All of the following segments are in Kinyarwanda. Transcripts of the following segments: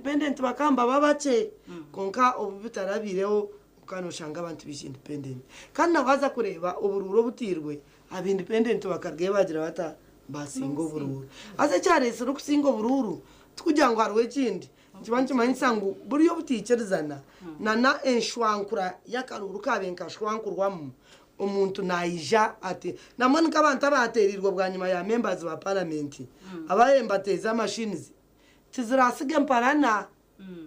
independent bakamba babache konka obutarabireho ukano shanga abantu bishi independent kandi nabaza kureba ubururo butirwe aba independent bakarge bagira bata basingo bururu aze cyarese rukusingo bururu tukugira ngo harwe kindi kibantu manyisangu buriyo buticerizana na enshwankura yakaruru kabenka shwankurwamo umuntu naija ati namanuka abantu abaterirwa bwa nyuma ya members ba parliament abayemba teza machines tizirasige mparana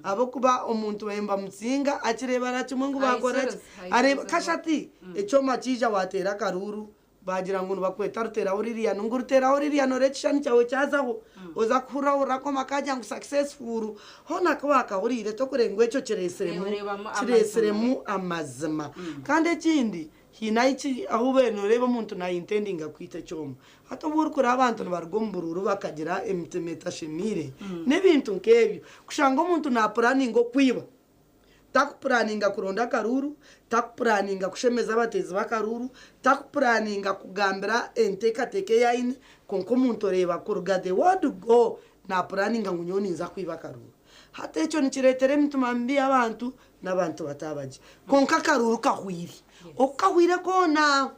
abo kuba umuntu wemba mutsinga akireba racyo ngo bakora areba kashati echo makija watera karuru bagira ngo bakweta rutera uririya nungurutera uririya no rection cyawe cyazaho oza kura urako makaja ngo successful hona kwaka urire to kurengwe echo kireseremu amazima kandi kindi hinaiki aho beno reba umuntu na intending akwita cyomo hato buri kuri abantu bargombururu bakagira emtemeta shemire nebintu nkebyo kushanga umuntu na planning okwiba takupuraninga kuronda karuru takupuraninga kushemeza abatezi bakaruru takupuraninga kugambira entekateke yaine konko umuntu reba kuruga the word go na puraninga ngunyoni nza kwiba karuru hata echo nikiretere mitumambi abantu n'abantu batabaje konka karuru kahwiri okahwire kona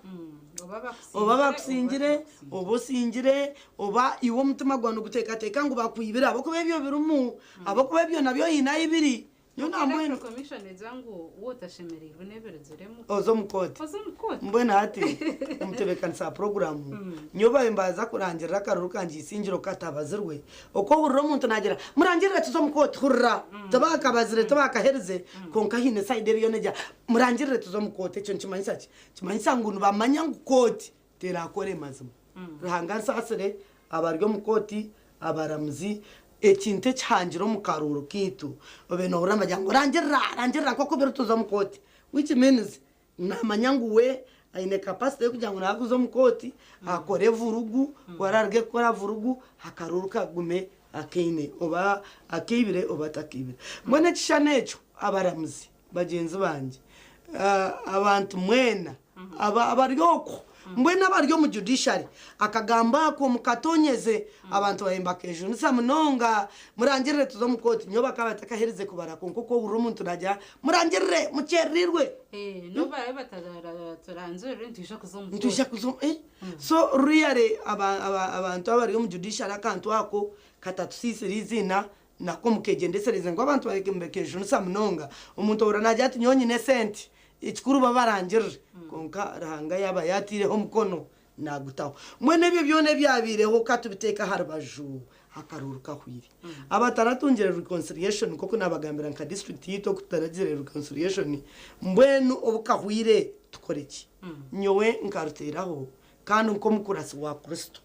oba bakusingire obosingire oba iwo mutima gwanu gutekateka ngo bakwibira abo kubebyo birumu abo kubebyo nabyo yinayibiri yona mbona commission zangu wotashemerirwe neberezeremo ozo mukoti mbona hati umtebekanisa program nyoba imbaza kurangira karuru kanji singiro katabazirwe uko hurro muntu nagira murangirire tuzo mukoti hurra tabaka bazire tabaka herze konka hine side riyo neja murangirire tuzo mukoti cyo kimanyisa ngunu bamanya ngukoti tera kore mazima ruhangansa asere abaryo mukoti abaramuzi ekinte cyanjiro mu karuru kitu obeno uramajya ngo rangira ko kuberutuza mukoti which means namanyanguwe aine capacity yo kujya ngo naguzo mukoti akore vurugu wararge kora vurugu akaruru kagume akine oba akibire oba takibire mbone kishanecho abaramuzi bagenzi banje abantu mwena abaryoko mbwena baryo mu judiciary akagamba ko mukatonyeze abantu bahemba kejo nsamunonga murangirire tuzo mukoti nyoba kabatakahereze kubara konko ko buri umuntu najya murangirire mukerirwe no bare batadara turanzure ntisha kuzo so really abantu abaryo mu judiciary akantu ako katatusirizina nako mukegendesereze ngo abantu bahemba kejo nsamunonga umuntu uranajya ati nyonyine senti ikikuru babarangirire konka rahanga yaba yatireho mukono nagutaho mwene byo byone byabireho katubiteka harbaju akaruru kahwiri abataratungira reconciliation koko nabagambira nka district yito kutaragire reconciliation mbwenu obukahwire tukoreki nyowe nkaruteraho kandi nko mukurasi wa Kristo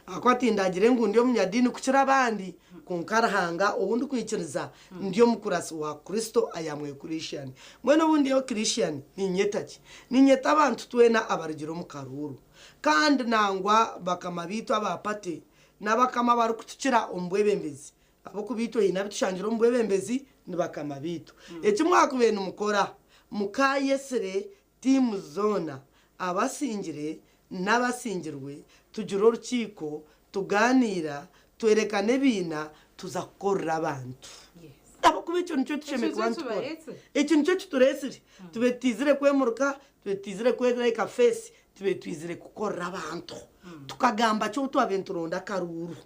akwati ndagire ngo ndiyo munyadini kukira abandi konkarahanga ubundi kwikiriza ndiyo mukurasi wa Kristo ayamwe Christian mwene ubundi yo Christian ni nyetaki ni nyeta abantu twena abarigiro mu karuru kandi nangwa bakamabito abapate nabakama bari kutukira ombwebembezi abo kubito hina bitushanjiro ombwebembezi nibakamabito ekimwaka bene mukora mukayesere team zona abasingire n'abasingirwe tugira urukiko tuganira twerekane bina tuzakorera abantu abo kubicyo nicyo tusheme kwantu icyo nicyo turesire tubetizire kwemuruka tubetizire kweka face tubetizire gukorera abantu tukagamba cyo twabenturonda karuru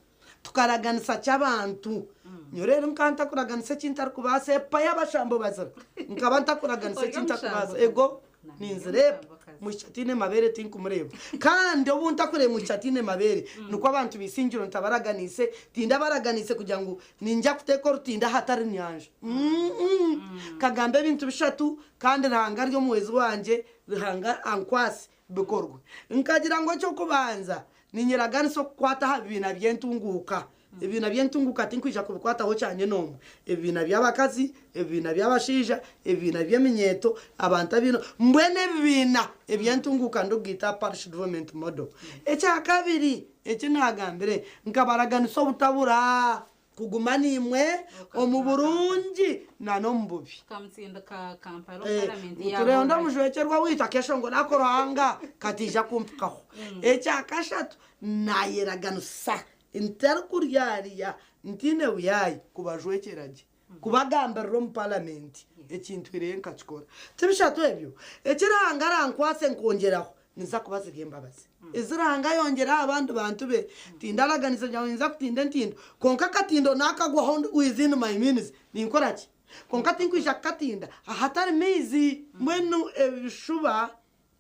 tukaraganisa cy'abantu nyorere mkanta kuraganisa cyintari kubase pa yabashambo bazara nkabanta kuraganisa cyintari kubase ego ninzire muchatine mabere tinkumureba kandi obunta kure muchatine mabere nuko abantu bisingiro ntabaraganise tinda baraganise kugira ngo ninja kuteko rutinda hatari nyanja kagambe bintu bishatu kandi ranga ryo muwezi wanje rihanga ankwasi bikorwe nkagira ngo cyo kubanza ninyiraganiso kwata habina byentunguka ibina byentunguka tinkwija kubikwata ho cyane no ibina by'abakazi ibina by'abashija ibina by'eminyeto abantu abino mbwene bina ebyentunguka ndugita parish development model echa kabiri echi nagambere nkabaraganiso butabura kugumana imwe omu Burungi na no mbubi kamtsinda ka Kampala parliament ya turenda mujwecerwa wita kesho ngo nakoranga katija kumpikaho echa kashatu nayeraganisa intari kuryariya ntine buyayi kubajwekerage kubagambarira mu parliament ekintu ireye nkakikora tibishatu ebyo ekiranga rankwase nkongeraho niza kubaziga embabazi iziranga yongera abandi bantu be tindaraganiza nyawe nza kutinda ntindo konka katindo nakagwaho within my minutes ninkoraki konka tinkwisha katinda ahatari mizi mwenu ebishuba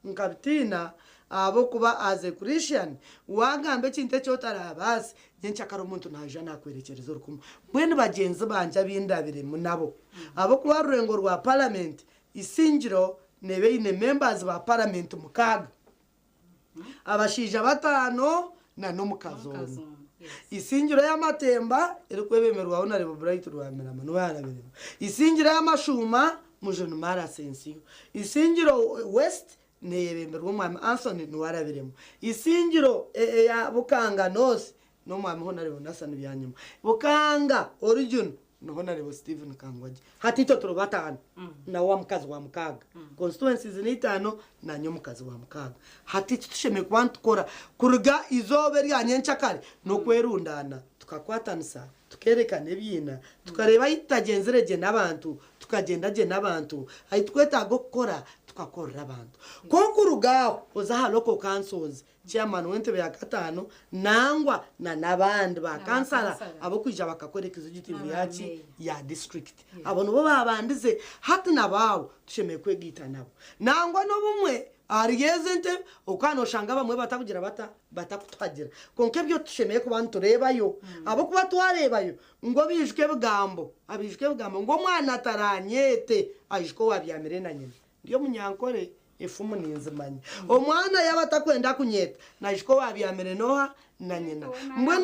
nkabitina abo kuba as a Christian wagambe kinte cyotarabasi nyenchakara umuntu naje nakwerekereza urukumu mwenu bagenzi banje abindabire munabo abo kuba rurengo rwa parliament isingiro nebe ine members ba parliament mukaga abashija batano na nomukazo isingiro y'amatemba erikwebemerwa ona rebo bright rwamera manu yarabere isingiro y'amashuma mujeno mara sensiyo isingiro west nebemerwa umwami Anthony nuwarabiremo isingiro ya bukanga nose no mwami hona rebo nasana byanyuma bukanga origin no rebo Stephen Kangwaji hatito turobatana na wa mukazi wa mukaga constituencies ni 5 na nyomukazi wa mukaga hatito tusheme kwantu kora kuruga izobe ryanyenchakare no kwerundana tukakwatanisa tukerekana ebyina tukareba itagenzereje nabantu tukagenda je nabantu ayitwetago gukora tukakorera abantu konkurugaho oza local councils chairman wentebe ya gatano nangwa na nabandi ba kansala abo kwija bakakoreka executive yachi ya district abo no babandize hati nabawo tushemeye kwegita nabo nangwa no bumwe arigezente ukano shanga bamwe batakugira batakutwagira konke byo tushemeye ku bantu rebayo abo kuba twarebayo ngo bijwe bugambo abijwe bugambo ngo mwana ataranyete ayishko wabyamire na nyine ndiyo munyankore ifumu ninzimanye omwana yabatakwenda kunyeta nashiko wabyamire noha na nyina mbwe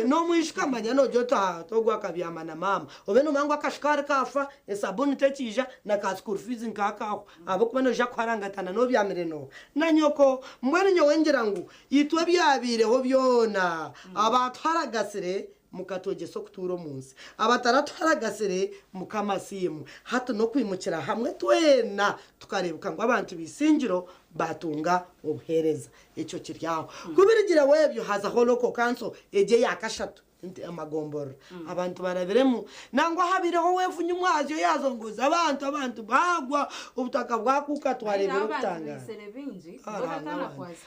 no mwishikamanya no jota togwa kabyamana mama obeno mangwa kashikare kafa esabuni tekija na ka school fees nkakaho abo kubano ja kwarangatana no byamire no na nyoko mbwe nyo wengera ngo yitwe byabireho byona abatwaragasire mukatoje so kuturo munsi abataratharagasire mukamasimu hato no kwimukira hamwe twena tukarebuka ngo abantu bisingiro batunga obuhereza echo kiryaho kubirigira webyo haza holoko kanso eje yakashatu amagomboro abantu barabiremu nangwa habireho wefunye umwazo yazongoza abantu bagwa ubutaka bwakuka twarebera ubutanga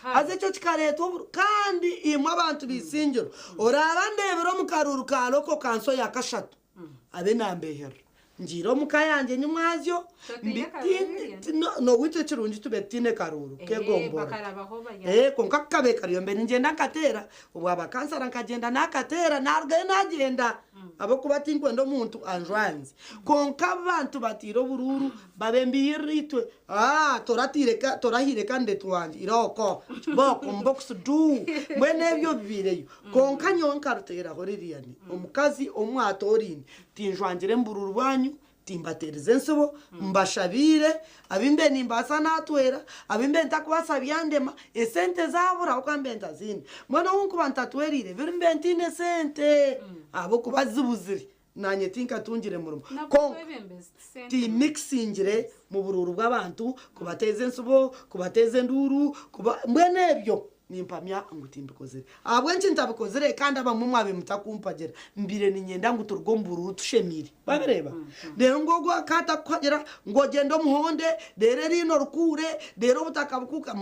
haze cyo kikareto kandi imwe abantu bisingiro orabandebero mukaruru ka loko kanso yakashatu abe nambehera njiro mukayanje nyumwazyo no wite kirungi tubetine karuru kegomboro konka kabeka riyo mbere ngenda katera ubwa kansara nkagenda nakatera narwe nagenda abo kubatingwe ndo muntu anjwanzi konka abantu batiro bururu babembiritwe torahire kande twanje iroko boko mbox du mwene byo bibireyo konka nyonka rutera hoririani omukazi omwatorini tinjwangire mbururu banyu timbaterize nsobo mbashabire abimbe nimbasa natwera abimbe ntakubasabyandema esente zabura ukambenta zini mwana wunku bantatwerire birimbe ntine sente abo kubazibuziri nanye tinka tungire murumo ko ti mixingire mu bururu bw'abantu kubateze nsobo kubateze nduru mbene byo nimpamya ngutimbikoze abwenje ntabikozere kandi abamumwa bimutakumpagera mbire ninyenda nguturgomburu tushemire babereba rero ngogo akata kwagera ngo gendo muhonde dere rino rukure dero butaka bukuka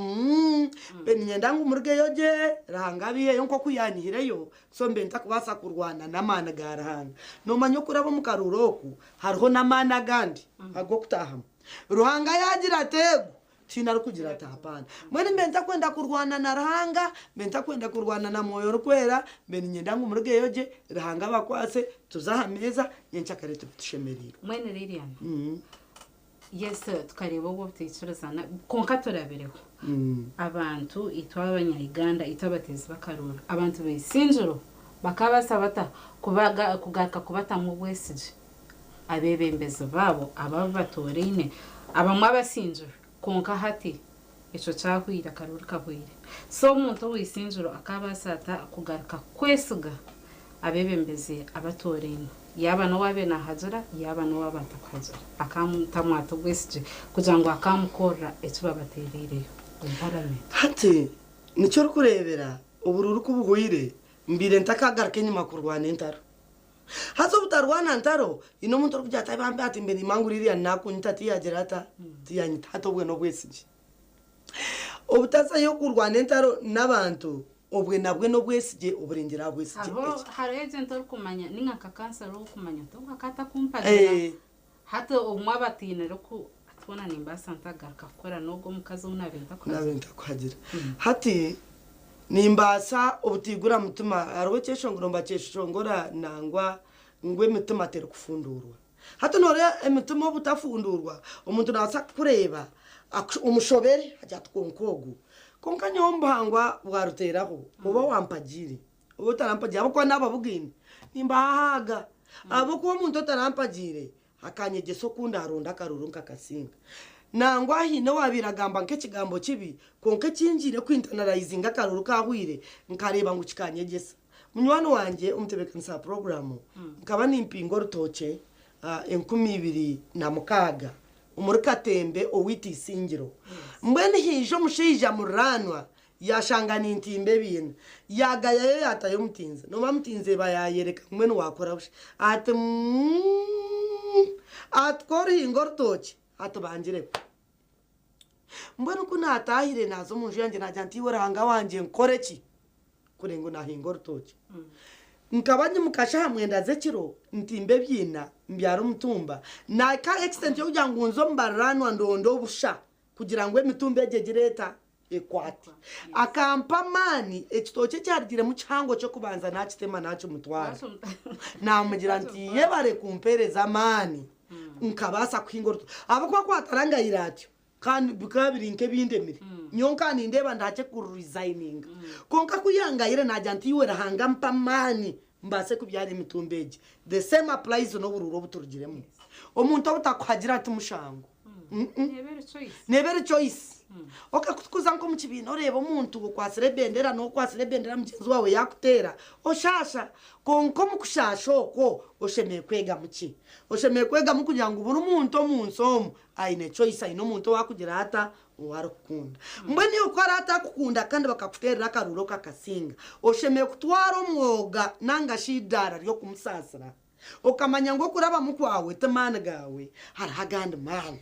ninyenda ngumurge yoje rangabiye yonko kuyanihireyo so mbenta kubasa kurwana namana garahanga no manyo kurabo mukaruroku hariho namana gandi ago kutahama ruhanga yagira tego China kugira tapana mwene mbenta kwenda kurwana na rahanga mbenta kwenda kurwana na moyo rukwera mbeni nyenda ngumurge yoje rahanga bakwase tuzahameza yenchakare tutushemerira mwene Lilian yes tukareba uwo butitsuzana konka turabereho abantu itwa abanyayiganda itabateze bakarura abantu besinjuro bakabasabata kugaruka kubatamwe bwesije abebembeze babo ababatorine abamwe abasinjuro konka hati echo chahwira karuri kabwire so umuntu wisinjuro akabasata kugaruka kwesuga abebembeze abatorene yaba no wabe na hajara yaba no wabata kwajara akamutamwato gwesije kugira ngo akamukora echo babaterireyo umparame hati nicyo rukurebera ubururu kubuhuyire mbire ntakagaruka inyuma kurwana entaro hazo butarwana ntaro ino muntu rukujya bambe ati mbere imanguririya nakunyita tiyagera ata tiyanyita atobwe no bwesije obutasa yo kurwana entaro n'abantu obwe nabwe no bwesije uburengera bwesije abo hari agent uri kumanya ni nka cancer uri kumanya to akata kumpagira hata umwabatina roko atubona nimba santa garuka kora nogo mukazo unabenta kwagira hati nimbasa obutigura mutuma arwo cyeshongoro mbakeshongora nangwa ngwe mutuma tere kufundurwa hata nore emutuma butafundurwa umuntu nasa kureba umushobere hajya tkonkogu konka nyombangwa bwaruteraho uba wampagire ubu tarampagire abo kwa nababugini nimbahaga abo ko umuntu tarampagire akanyegeso kunda haronda karurunka kasinga nangwa hino wabiragamba nk'ikigambo kibi konke kinjire kwinternalizinga karuru kahwire nkareba ngo kikanyegesa munywano wanje umtebekanisa program nkaba nimpingo rutoke 2026 umurikatembe owiti singiro mbene hijo mushija muranwa yashangana intimbe bina yagayayo yatayo mutinze no bamutinze bayayereka mwene wakora bushe ati atkori ingortoki atubangire mbona uko natahire nazo munju yanjye najyanti woranga wanje nkoreki kurengo nahingortoki nkabanye mukasha hamwe ndazekiro ntimbe byina mbyara umutumba na ka extent yo kugira ngo nzo mbaranwa ndondo busha kugira ngo emitumbe yegegireta ekwati akampamani ekitoke cyarigire mu cyango cyo kubanza nakitema naco mutwara namugira nti yebare kumpereza mani nkabasa kwingorto abakwa kwataranga iratyo kandi bikabiri nke bindemire nyonka nindeba ndache ku resigning konka kuyangayire najyanti yiwe rahanga mpamani mbase kubyara imitumbeje the same applies no bururo buturugiremo omuntu abutakwagira ati mushango nebere choice oka kutukuza nko mu kibino ureba umuntu kwasire bendera no kwasire bendera mugenzi wawe yakutera oshasha konko mukushashoko oshemeye kwega muki oshemeye kwega mukugira ngo buri umuntu omunsomo aine choice ino muntu wakugira hata warukunda mbweni uko arata kukunda kandi bakakuterera karuro kakasinga oshemeye kutwara umwoga nanga shidara ryo kumusasira okamanya ngo kuraba mukwawe temana gawe harahaganda man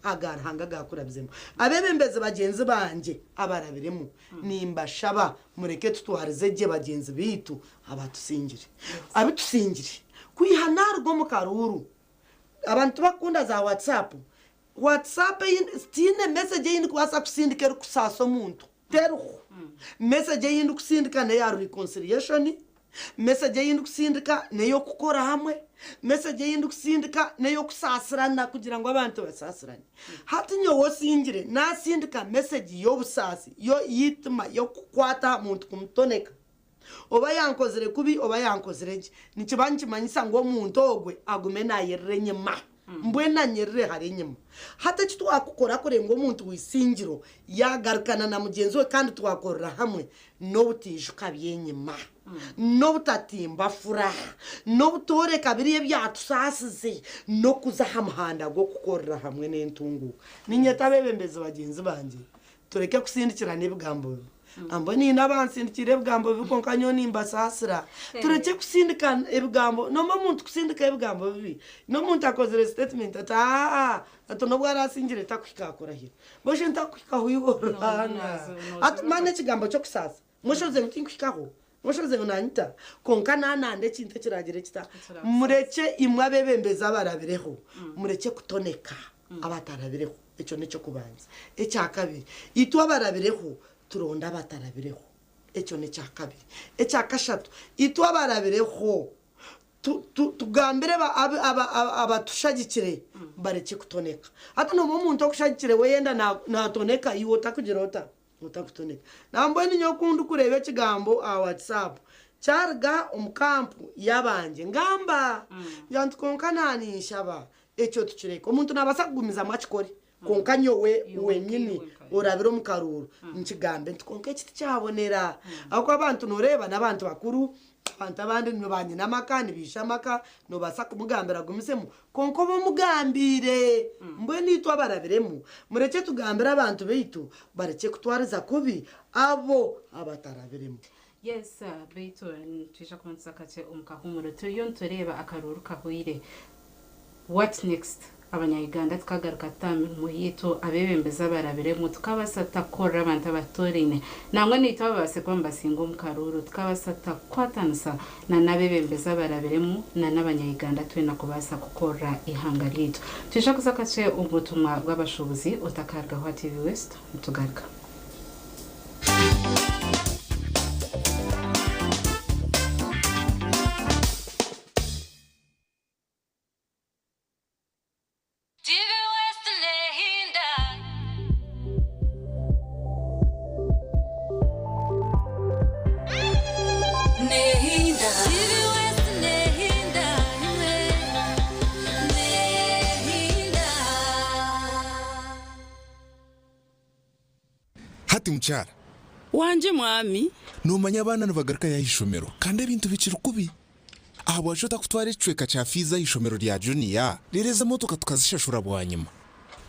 agara hanga gakurabizemo abebembeze bagenzi banje abarabiremo nimba shaba mureke tutwarize je bagenzi bitu abatusingire abitusingire kwihanarwo mu karuru abantu bakunda za WhatsApp stine message yindi kwasa kusindikera kusaso muntu teru message yindi kusindika ne ya reconciliation message yindi kusindika neyo kukora hamwe message yindi kusindika neyo kusasirana kugira ngo abantu basasirane hati nyo wosingire nasindika message yo busasi yo yituma yo kukwata muntu kumutoneka oba yankozere kubi oba yankozere nje nikibanyi manyisa ngo muntu ogwe agume nayerere nyema mbwena nyerere hari nyema hata kitwakukora kore ngo muntu wisingiro yagarukana na mugenzi we kandi twakorera hamwe no butishuka byenyema no butatimba furaha no butore kabiriye byatusasize no kuza hamhanda go kukorera hamwe n'entungu ninyeta bebembeze bagenzi banje tureke kusindikira n'ebigambo amboni nabansindikire ebigambo bikonka nyoni mbasasira tureke kusindika ebigambo no muntu kusindika ebigambo bibi no muntu akozere statement ata no bwarasingire takwikakora hira boshe ntakwika huyibona atmane kigambo cyo kusasa mushoze ntikwikaho mushoze unanyita konka nanande kinte kiragire kita mureke imwe abebembeza abarabireho mureke kutoneka abatarabireho icyo nicyo kubanza ecyakabiri itwa barabireho turonda batarabireho ecyo ne cyakabiri ecyakashatu itwa barabireho tugambire abatushagikire bareke kutoneka hata no muntu okushagikire weyenda natoneka iwota kugirota utakutoneka nambo ni nyokundu kurebe kigambo WhatsApp charga umkampu yabanje ngamba yantukonka nani shaba ecyo tukireka umuntu nabasagumiza makikore konka nyowe wenyini urabiro mukaruru nkigambe ntukonke kiti cyabonera ako abantu noreba nabantu bakuru abantu abandi nibanye namakani bishamaka no basa kumugambira gumisemo konko bo mugambire mbwe nitwa barabiremo mureke tugambira abantu beitu bareke kutwariza kubi abo abatarabiremo Yes, beitu twisha kumanza kache umukahumuro tuyo tureba akaruru kahwire. What next? Abanya-Uganda tukagaruka tami muhito abebembeza barabiremu tukabasata kora abantu abatorine nangwa nitaba basekwa mbasingo mukaruru tukabasata kwatansa na nabebembeza barabiremu na n'abanya-Uganda twena kubasa gukora ihanga rito twisha kusakace ubutumwa bw'abashobozi utakarga wa TV West tugaruka. Hati mchara wanje mwami numanya abana nabagaruka ya ishomero kandi ibintu bicira kubi aho washota kutwara icweka cha fiza ishomero rya junior rireza motoka tukazishashura bwanyuma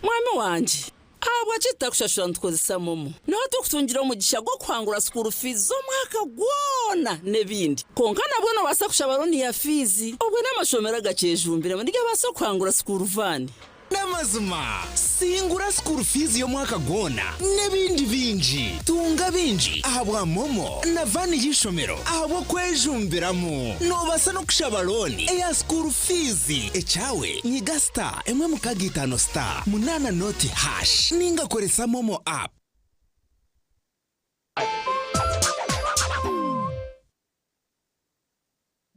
mwami wanje abo acita kushashura ntukozesa momo no tukutungira umugisha gwo kwangura school fees zo mwaka gwona nebindi konka nabwo no basa kushabaroni ya fizi obwe n'amashomero agacejumbira ndiga basa kwangura school van namazima singura school fees yo mwaka gona nebindi binji tunga binji ahabwa momo na vani yishomero ahabo kwejumbiramo no basa no kushabaloni ya school fees echawe nyiga star emwe mukagitano star munana noti hash ninga koresa momo app.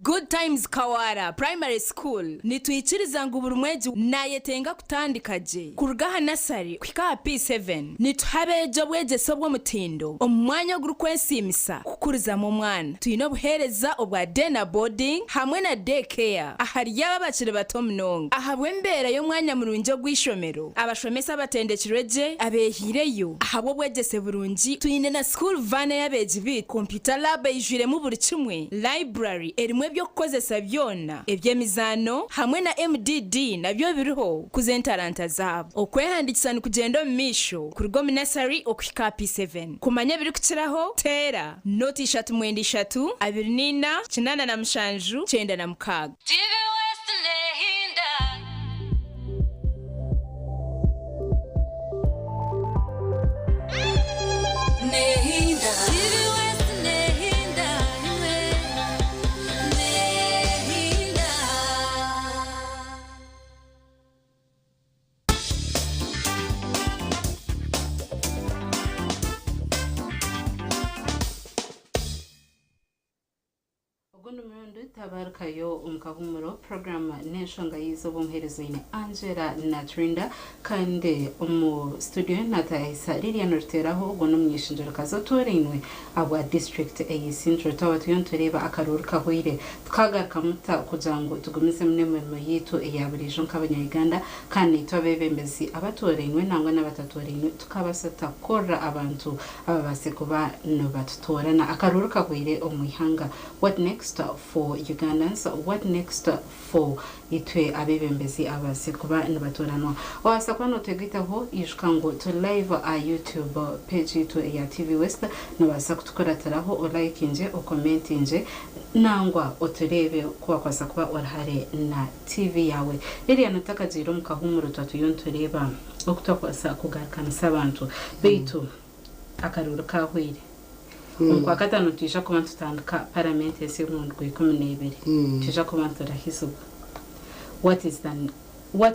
Good Times Kawara Primary School nitwikiriza ngo burumweji nayetenga kutandikaje kurugaha nasari kwika P7 nituhabejo bwegeso bwo mutindo omwanya gurukwensimisa kukuriza mu mwana tuyino buhereza obwa dena boarding hamwe na daycare ahari y'abakire bato mnonga ahabwe mbere yo mwanya murunje gwishomero abashomesa batendekireje abehireyo ahabo bwegese burungi tuyine na school van yabeji bit computer lab yijire mu buri kimwe library erimwe byo kukozesa byona ebyemizano hamwe na MDD nabyo biriho kuzentaranta zabo okwehandikisana kugendo misho kurugo minasari okwika P7 kumanya biri kukiraho tera noti 3 29 kinana na mshanju 9 na mukaga TV West nehinda tabarkayo umkahumuro program neshonga yizo bomherezine Angela Natrinda kandi studio nataisa Lilian Orteraho ubwo no myishinjiro kazotorinwe abwa district eyisintro tawatuyontoreba akaruruka hoire twagaruka muta kujango tugumize mnemero yitu eyaburijo nk'abanya-Uganda kandi twabebembezi abatorinwe nangwa n'abatatorinwe tukabasata kora abantu ababase kuba no batutorana akaruruka hoire omwihanga. What next for Ugandans? What next for itwe abebembezi abase kuba nibatoranwa wasakwa no tegitaho ishkango to live a YouTube page to ya TV West no basa kutukorataraho o like nje o comment nje nangwa oturebe kwa kwasa kuba warhare na TV yawe riri anataka ziro mukahumuro tatuyontoreba okutwakwasa kugakanisa abantu beitu akaruru kahwire kwa katano tisha kuba tutandika parliament ese mu ndwi 12 tisha kuba turahizo. What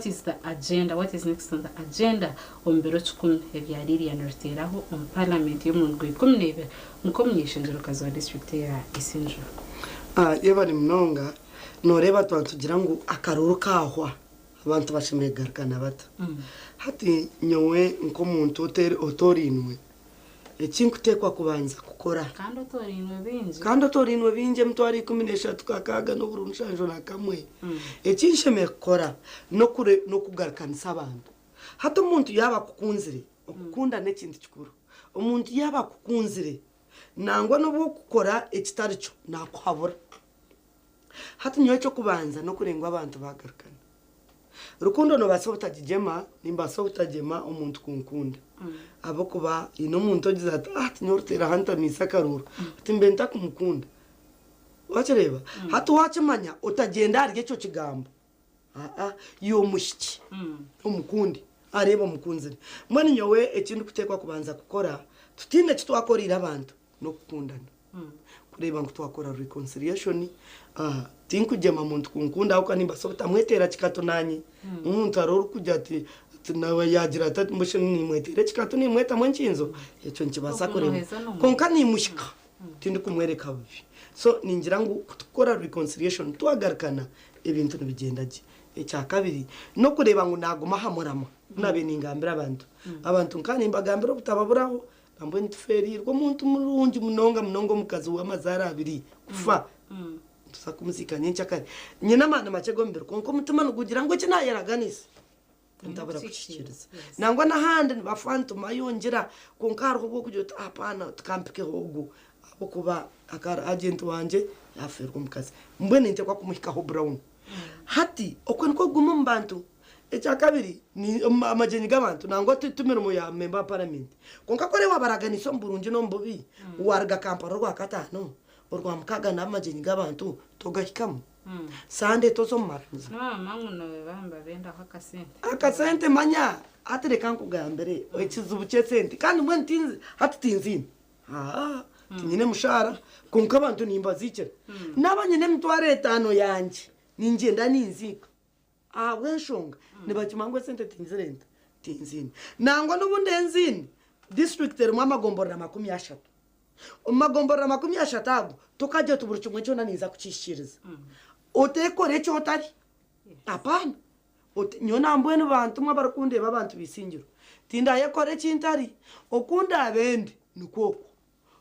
is the agenda? What is next on the agenda? Ombero chukumi evyariri yanorteraho parliament yo mu ndwi 12 mukomyishinjiro kazo district ya Isinjo. Yeba ni mnonga noreba twantugira ngo akaruru kahwa abantu bashimegarkana bata hati nyowe nko muntu otorinwe ekinkutekwa kubanza kukora kandi otorinwe binje mutwari 13 tukakaga no burunshanje nakamwe ekinsheme kukora no kugarkanisa abantu hata umuntu yaba kukunzire okukunda n'ekindi kikuru umuntu yaba kukunzire nangwa no bukukora ekitari cyo nakuhabura hata nyowe cyo kubanza no kurengwa abantu bagarkana rukundo no basa utajijema nimba so utajema umuntu kunkunda abo kuba ino muntu ogize ati nyortera hanta misakarura ati mbenta kumukunda wachereba hatu wachimanya utagenda arye cyo kigambo yo mushiki umukundi areba mukunzire mwani nyowe ekintu kutekwa kubanza gukora tutinde kitwakorira abantu no kukundana kureba ngo twakora reconciliation tinkujema muntu kunkunda uko nimba so tamwetera kikato nanye umuntu aroro kujya ati nawe yagira ati mushini nimwetere kikato nimweta mwencinzo eco nkibasa kureba konka nimushika tindi kumwereka bibi so ningira ngo gukora reconciliation twagarukana ibintu nibigendaje ecya kabiri no kureba ngo naguma hamurama nabe ningambira abantu nkani mbagambira butababuraho ambwe ntuferirwa umuntu murungi munongo mukazi w'amazara abiri kufa tusakumuzika nyencha kare nyina mana machego mbere konko mutima nukugira ngo kina yaraganise ntabura kushikiriza nangwa nahandi bafantu mayongira konkaro bwo kujya apana tukampike hogo abo kuba akara agent wanje yaferwa mukazi mbwe ninte kwa kumuhikaho brown hati okwenko guma mbantu echa kabiri ni amajeni gabantu nangwa tutumira mu ya member parliament konka kore wabaraganiso mburungi no mbobi warga kamparo rwa katano urwa mukaga na amajeni gabantu togahikamu sande tozo maranza mangu no bamba benda akasente manya atere kanku gambere ekizubuke sente kandi mwe ntinzi hatutinzini tinyine mushara konka abantu nimba zikira nabanyine mtware 5 yanje ninjenda ninzika wenshonga nibakimangwe sente tinzirenda tinzini nangwa nubundenzini district rimwe amagomborera 30 umagomborera 30 tukajya tubura kimwe cyo naniza kucishiriza utekore cyo tari apana nyona mbwene bantu mwa barakunde babantu bisingiro tinda yakore cintari okunda abende nikoko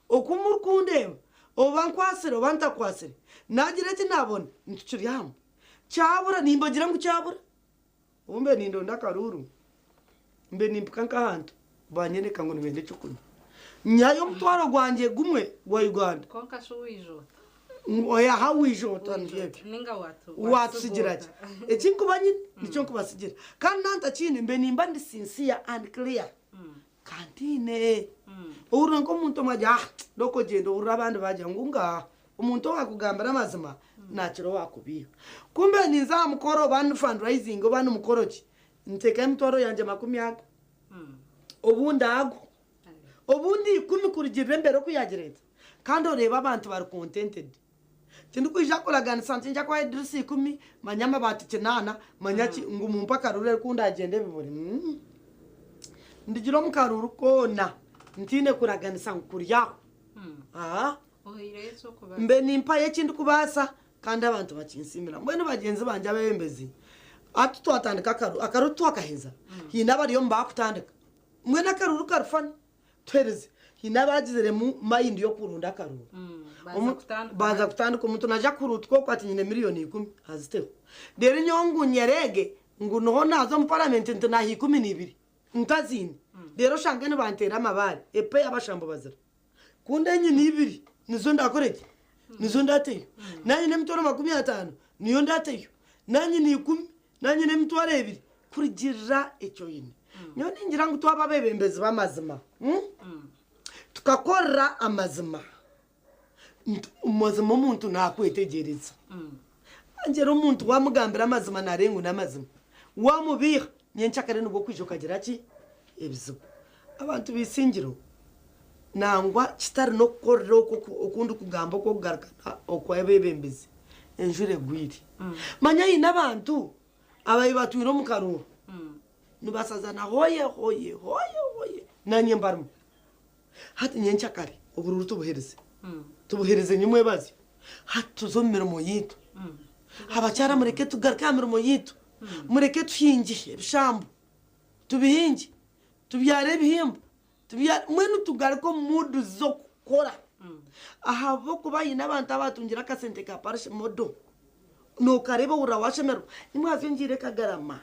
okumurkunde obankwasire obantakwasire nagira ati nabona ntucuri hamwe cyabura nimbagira ngo cyabura umbe nindo ndakaruru mbe nimbukanka hantu banyene kango nibende cyukuni nyayo mtwaro gwanjye gumwe wa Uganda konka shuwijo oya hawijota ndiye ninga watu sigiraje ekinkubanye nicyo kubasigira kandi nanta kindi mbe nimba ndi sincere and clear kantine urango muntu majya doko gendo urabandi bajya ngunga umuntu wakugambira amazima nakiro wakubiha kumbe niza mukoro bantu fundraising bantu mukoroki nteka mtoro yanje 10 obundago obundi 10 kurigire mbere kuyagereza kandi oreba abantu bari contented tindu kujakolagana santi nja kwa Idris 10 manyama batikenana manyaki ngumumpa karure kunda agende biburi ndigiro mukaruru kona ntine kuraganisa nkuryaho mbe nimpa yekindi kubasa kandi abantu bakinsimira mbene bagenzi banje abembezi atu twatandika akaru twakaheza hina bari yo mbakutandika mwe nakaruru karfani twereze hina bagizere mu mind yo kurunda akaruru baza kutandika umuntu naja kurutwo kwati nyine miliyoni 10 haziteho dere nyongu nyerege nguno nazo mu parliament ntana 12 ntazini dero shangane bantera amabare epe abashambo bazira kunde nyine 2 nizo ndakoreke nizo ndateyo nanye nemtoro 50 niyo ndateyo nanye ni 10 nanye nemtware 2 kurigira ecyo yine nyo ningira ngo twababebembezi bamazima tukakora amazima umazima umuntu nakwetegereza angero umuntu wamugambira amazima narengu namazima wamubiha nyenchakare nugo kwijokagira ki ebizo abantu bisingiro nangwa kitari no korero okundi kugamba ko kugarukana okwebebembezi enjure gwiri manya ina abantu abayi batwiro mukaruru nubasazana hoye nanye mbarmu hati nyenchakare ubururu tubuhereze nyumwe bazi hatuzomera mu yitu abacyara mureke tugaruka mu yitu mureke tuhingishe bishambo tubihingi tubyare bihimba mwenu tugaruko mudu zo kukora ahabo kubayina abantu abatungira kasente ka parishe modo no kareba urawashemero nimwavyongire kagarama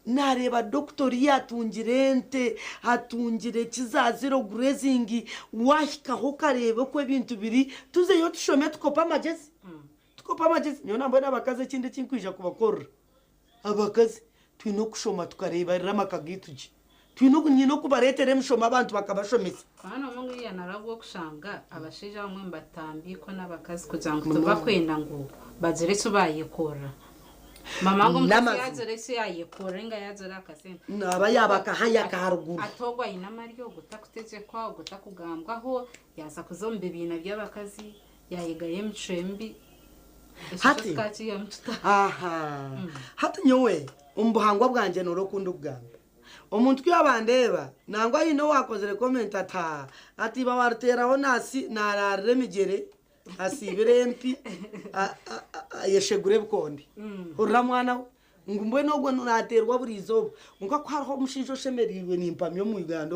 nareba doktori yatungirente hatungire kizaziro grazing wahika ho karebe ko ibintu biri tuze yo tushome tukopa magezi niyo nambo n'abakaze kindi kinkwija kubakora abakazi twino kushoma tukareba ramakagitu twino kunyino kubaretere mushoma abantu bakabashomesa hano mungu yanaragwo kushanga abashija bamwe mbatambi ko nabakazi kugira ngo tuba kwenda ngo bagire cyo bayikora mama ngo mutazire cyo yayikora inga yazira akasene naba yabaka haya karuguru atogwa inamariyo gutakuteze kwa gutakugambwaho yaza kuzombe ibintu by'abakazi yayigaye mcembi hati aha hati nyowe umbuhangwa bwanje norokundo bwambe umuntu kwabandeba nangwa yino wakozere comment ati bawarteraho nasi narare migere asibire MP yeshegure bkondi urra mwana ngumbwe nogwe naterwa burizo ngo kwaraho mushijo shemerirwe nimpamyo mu Uganda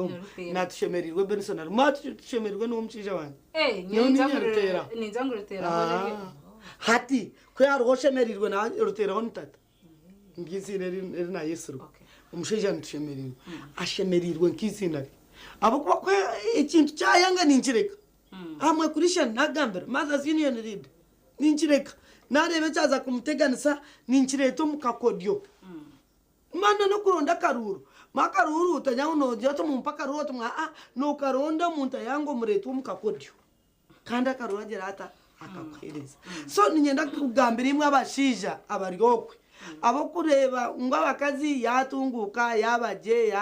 natushemerirwe Benson matushemerirwe no mushijo wanje ninzangurutera hati kwaraho shemerirwe na ruteraho ntata ngizire na Yesu umushija ntushemerirwe ashemerirwe nk'izinari abo kuba ikintu cyayanga ninjireka amwe kurisha nagambera Mothers Union lead ninjireka narebe cyaza kumuteganisa ninjireto mukakodyo mana no kuronda karuru makaruru utanyango no joto mumpaka ruto mwa no karonda munta yango mureto mukakodyo kanda karuru agerata akakwereza so ninyenda kugambira imwe abashija abaryokwe abo kureba ngo abakazi yatunguka yabaje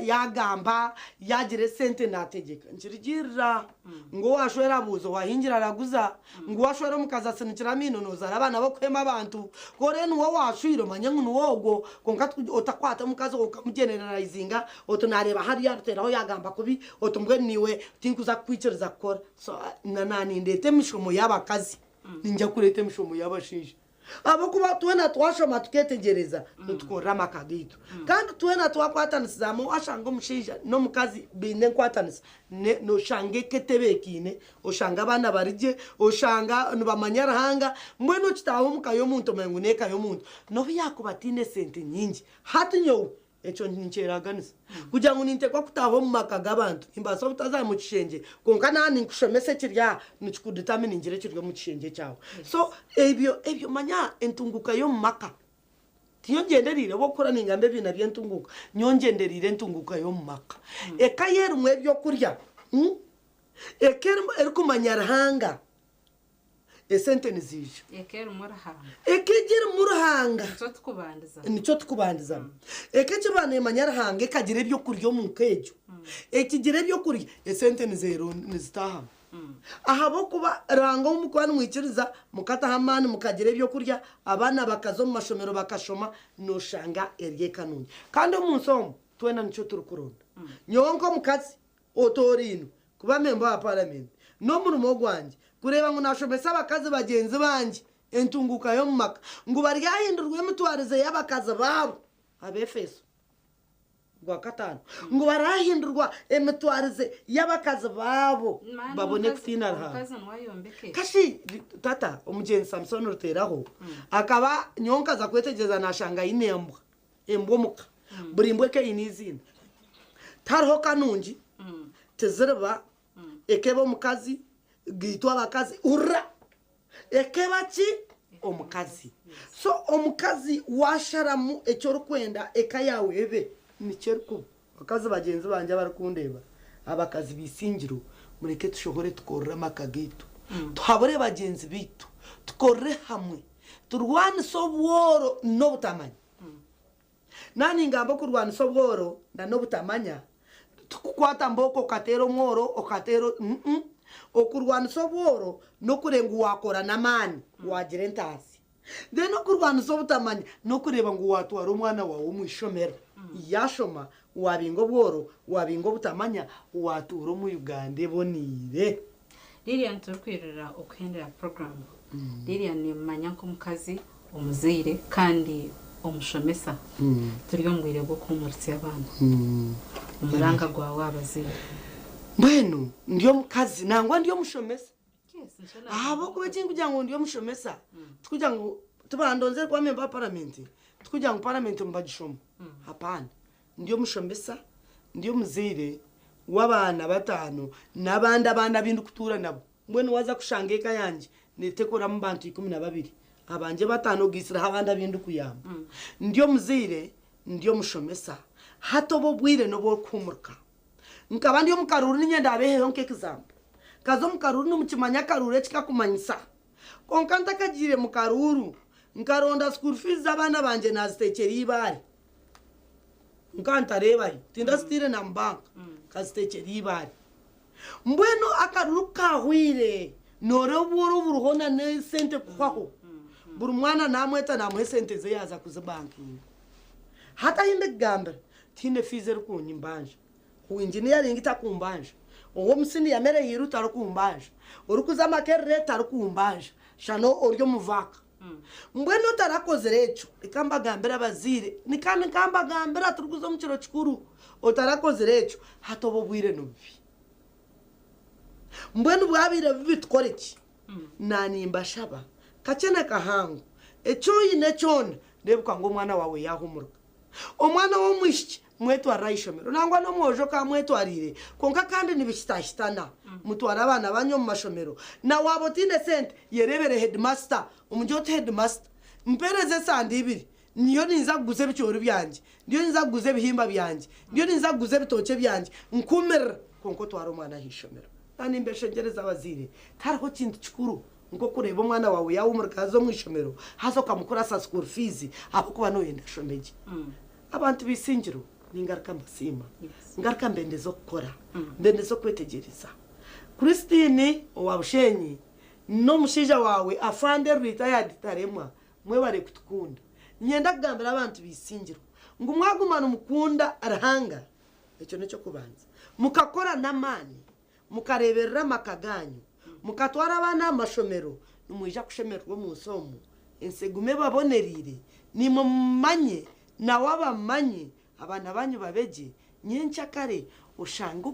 yagamba yagire sente nategeka njirira ngo washwera buzo wahingira raguza ngo washwera mukaza sinikira minonoza abana bo kwema abantu kore nuwo washwiro manyangu nuwogo konka otakwata mukazi okamugeneralizinga otunareba hari yaruteraho yagamba kubi otumbwe niwe tinkuza kwicereza kora so nanani ndete mishomo y'abakazi ninjya kurete mishomo y'abashije abo kuba tuwena twashoma tuketegereza nutukora makagitu kandi tuwena twakwatanisizamu ashanga umushija no mukazi binde nkwatanisa no shange ketebekine oshanga abana barije oshanga nubamanyarahanga mwe no kitaho mukayo muntu menguneka yo muntu no yakubatine sente nyingi hati nyo echo nincheraganisa kugira ngo nintekwa kutaho mu makaga abantu imbaso butazaye mu kishenge konka nani nkushomese kirya nikikudetermine ngire kiryo mu kishenge cyawe so ebyo manya entunguka yo mu maka tiyongenderire bokora ningambe bina byentunguka nyongenderire entunguka yo mu maka ekayeru mwe byo kurya ekermo erikumanyarahanga esente nizije ekera murahanga ekegera murahanga nico tukubandiza ekekibane manyarahanga ekagire byo kuryo mu kejo ekigire byo kurya esente nizero nizitaha ahabo kuba ranga umukwana mwikiriza mukata hamani mukagire byo kurya abana bakazo mu mashomero bakashoma no shanga erye kanuni kandi umunsomo twena nico turukuronda nyonko mukazi otorino kuba member wa parliament no murumo gwanje kureba ngo nashomesa abakazi bagenzi banje entunguka yo mu maka ngo baryahindurwe mutwarize y'abakazi babo abefeso gwa katano ngo barahindurwa emitwarize y'abakazi babo babone kutinara kashi tata umugenzi Samson ruteraho akaba nyonka za kwetegeza nashanga inembwa embwomuka burimbwe ke inizina tarho kanunji tezerba ekebo mukazi gitwa abakazi urra ekebachi omukazi so omukazi washaramu ecyo kwenda ekayawe ebe nicerko bakazi bagenzi banje barikundeba abakazi bisingiro mureke tushohore tukorera makagitu tuhabore bagenzi bitu tukorre hamwe turwane sobworo no butamanya nani ngambo kurwana sobworo na no butamanya tukukwata mboko katero mworo okatero okurwana sobworo no kurenga wakora namani wagire ntasi de no kurwana sobutamanya no kureba ngo watwara umwana wawe mwishomero yashoma wabingo bworo wabingo butamanya waturo mu Uganda bonire Lilian turkwirira okhendera program Lilian ni manyanko mukazi umuzire kandi umushomesa turiyo ngwire bwo kumurutse abana umuranga gwa wabazire mbeno ndiyo mukazi nangwa ndiyo mushomesa abo kubekinga kugira ngo ndiyo mushomesa tukugira ngo tubandonze kwa member parliament tukugira ngo parliament mbagishoma hapana ndiyo mushomesa ndiyo muzire wabana batano nabandi abana bindu kutura nabo mbwene waza kushangeka yanje nitekora mu bantu 12 abanje batanogisira abandi abindi kuyamba ndiyo muzire ndiyo mushomesa hato bo bwire no bo kumurka nkaba ndiyo mukaruru ninyenda abeheho nk'example kazo mukaruru n'umukimanya karuru kikakumanyisa konkanta kagire mukaruru nkaronda school fees abana banje nazitekera ibari nkanta reba tinda stire na bank kazitekera ibari mbweno akaruru kahwire nore buru buruhona ne sente kwaho buri mwana namweta namuhe sente ze yaza kuzibanki hata inde gamba tine fees rukunyimbanje ku engineering itakumbanje uwo musini yamere yiruta rukumbanje urukuza makerere tarukumbanje shano oryo muvaka mbweno tarakoze recho ikamba gambera bazire nikane kamba gambera turukuza mukiro chikuru otarakoze recho hatobo bwire nubi mbwenu bwabire bitkoreki nani mbashaba kachene kahangu echo yine chone ndebuka ngo mwana wawe yahumuruka omwana wo mwishiki mwetu arayishomero nangwa no mwojo ka mwetu arire konka kandi nibishitashitana mutwara abana banyo mu mashomero na wabo tine sente yerebere headmaster umujyote headmaster mpereze sandi ibiri niyo ninza guze bicyoro byanje niyo ninza guze bihimba byanje niyo ninza guze bitoke byanje nkumera konko twara umwana hishomero nani mbeshengereza abazire tarho kintu cikuru ngo kureba umwana wawe yawo umurikazo mwishomero hazo kamukora sa school fees abo kuba no yenda shomeje abantu bisingiro ningaruka mbasima ngaruka mbende zo gukora mbende zo kwetegereza Christine owabushenyi no mushija wawe afande retired taremwa mwe bare kutukunda nyenda kugambira abantu bisingiro ngo mwagumana umukunda arahanga icyo nicyo kubanza mukakora namani mukareberera makaganyo mukatwara abana amashomero numuje kushemerwa mu nsomo ensegume babonerire nimumanye na wabamanye abana banyu babeje nyencha kare ushanga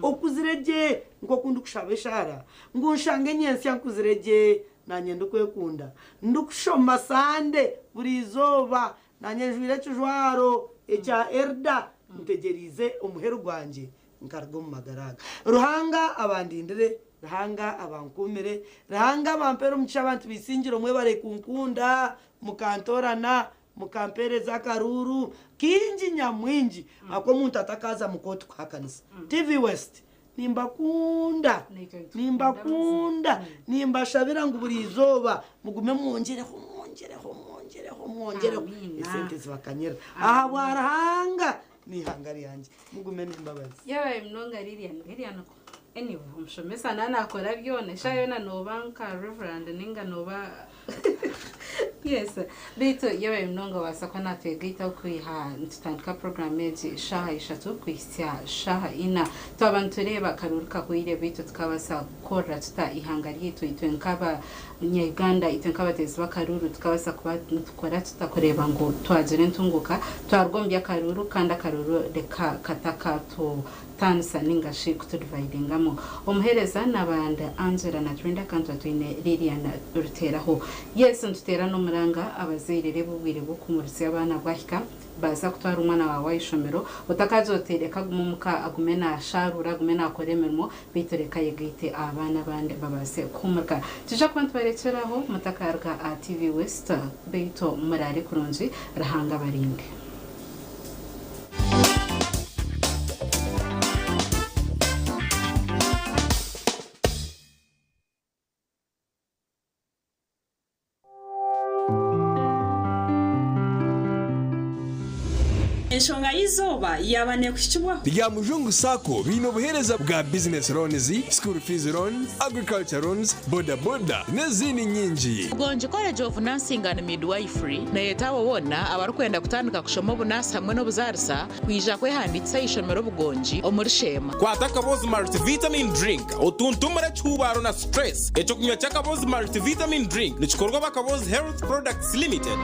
okuzireje ngo kundu kushabeshara ngo ushange nyensi yankuzireje nanye ndukwekunda ndukushoma sande burizoba nanye njwire cyujwaro echa erda ntegerize umuheru gwanje nkargo mu magaraga ruhanga abandindire ruhanga abankumire ruhanga bampero mucisha abantu bisingiro mwe bare kunkunda mukantorana mukampere za karuru kinji nyamwinji ako muntu atakaza mukoto kwa kanisa TV West nimbakunda nimbashabira ngo burizoba mugume mwongereho isente zibakanyera aha bwarahanga ni hangari yanje mugume nimbabazi yabaye mnonga Lilian anyway umshomesa nana akora byone shayo na nobanka reverend ninga noba yes bito yabaye mnonga wasakwa nategita kwiha ntandika program yeji shaha ishatu kwisya shaha ina twabantureba karuruka kuire bito tukabasa kora tuta ihangari yetu itwenkaba Nyaganda itenkaba tezi bakaruru tukabasa kubakora tutakoreba ngo twagire ntunguka twargombye karuru kandi karuru reka kataka to tansa ningashi kutudividingamo umuhereza nabanda Angela na Trinda kanto twine Lilian uruteraho yes ntutera no muranga abazirere bubwire bwo kumurisi abana bwahika baza kutwara umwana wawe ishomero utakazotereka gumumuka agumena sharura agumena akoremermo bitoreka yegite abana bande babase kumurka tija kwantu barekeraho mutakarga TV West beito murare kurunzi rahanga barinde Enshonga yizoba yabane kushibwa Bya Mujungu Sako bino buhereza bwa business loans, school fees loans, agriculture loans, boda n'izindi nyingi. Gonje College of Nursing and Midwifery na yetawo wona abarukwenda kutandika kushoma bunasi hamwe no buzarisa kwija kwehanditsa ishomero bugonji omuri Shema. Kwataka Boz multivitamin drink otuntumura chubaro na stress echo kunywa chaka Boz multivitamin drink nichikorwa bakaboz health products limited.